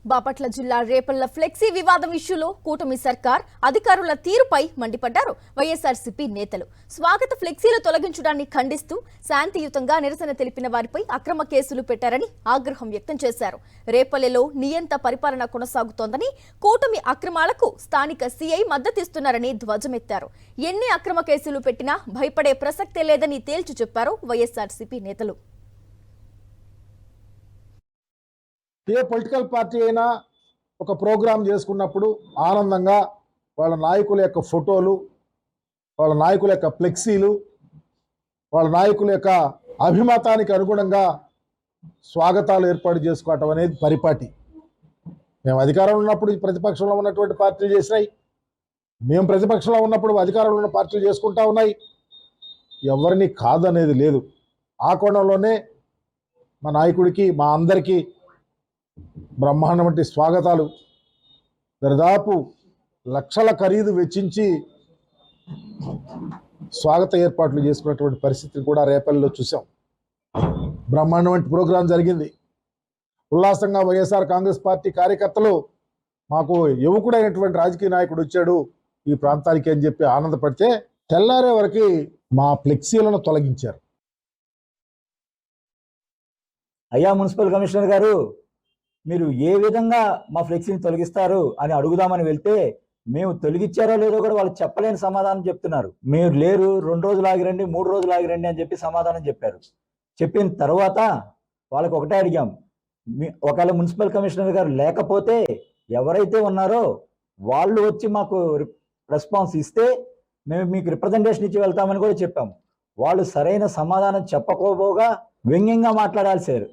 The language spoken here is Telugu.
బాపట్ల జిల్లా రేపల్ల ఫ్లెక్సీ వివాదం ఇష్యూలో కూటమి సర్కార్ అధికారుల తీరుపై మండిపడ్డారు వైఎస్ఆర్సీపీ నేతలు. స్వాగత ఫ్లెక్సీలు తొలగించడాన్ని ఖండిస్తూ శాంతియుతంగా నిరసన తెలిపిన వారిపై అక్రమ కేసులు పెట్టారని ఆగ్రహం వ్యక్తం చేశారు. రేపల్లెలో నియంత పరిపాలన కొనసాగుతోందని, కూటమి అక్రమాలకు స్థానిక సీఐ మద్దతిస్తున్నారని ధ్వజమెత్తారు. ఎన్ని అక్రమ కేసులు పెట్టినా భయపడే ప్రసక్తే లేదని తేల్చి చెప్పారు వైఎస్ఆర్సీపీ నేతలు. ఏ పొలిటికల్ పార్టీ అయినా ఒక ప్రోగ్రాం చేసుకున్నప్పుడు ఆనందంగా వాళ్ళ నాయకుల యొక్క ఫోటోలు, వాళ్ళ నాయకుల యొక్క ఫ్లెక్సీలు, వాళ్ళ నాయకుల యొక్క అభిమతానికి అనుగుణంగా స్వాగతాలు ఏర్పాటు చేసుకోవటం అనేది పరిపాటి. మేము అధికారంలో ఉన్నప్పుడు ప్రతిపక్షంలో ఉన్నటువంటి పార్టీలు చేసినాయి, మేము ప్రతిపక్షంలో ఉన్నప్పుడు అధికారంలో ఉన్న పార్టీలు చేసుకుంటా ఉన్నాయి. ఎవరిని కాదనేది లేదు. ఆ కోణంలోనే మా నాయకుడికి, మా అందరికీ బ్రహ్మాండం వంటి స్వాగతాలు దాదాపు లక్షల ఖరీదు వెచ్చించి స్వాగత ఏర్పాట్లు చేసుకున్నటువంటి పరిస్థితిని కూడా రేపల్లిలో చూసాం. బ్రహ్మాండం వంటి ప్రోగ్రాం జరిగింది. ఉల్లాసంగా వైఎస్ఆర్ కాంగ్రెస్ పార్టీ కార్యకర్తలు మాకు యువకుడైనటువంటి రాజకీయ నాయకుడు వచ్చాడు ఈ ప్రాంతానికి అని చెప్పి ఆనందపడితే, తెల్లారే వరకు మా ఫ్లెక్సీలను తొలగించారు. అయ్యా మున్సిపల్ కమిషనర్ గారు, మీరు ఏ విధంగా మా ఫ్లెక్సీని తొలగిస్తారు అని అడుగుదామని వెళ్తే, మేము తొలగించారో లేదో కూడా వాళ్ళు చెప్పలేని సమాధానం చెప్తున్నారు. మీరు లేరు, 2 రోజులు ఆగిరండి, 3 రోజులు ఆగిరండి అని చెప్పి సమాధానం చెప్పారు. చెప్పిన తర్వాత వాళ్ళకి ఒకటే అడిగాం, ఒకవేళ మున్సిపల్ కమిషనర్ గారు లేకపోతే ఎవరైతే ఉన్నారో వాళ్ళు వచ్చి మాకు రెస్పాన్స్ ఇస్తే మేము మీకు రిప్రజెంటేషన్ ఇచ్చి వెళ్తామని కూడా చెప్పాము. వాళ్ళు సరైన సమాధానం చెప్పకపోగా వ్యంగ్యంగా మాట్లాడాల్సారు.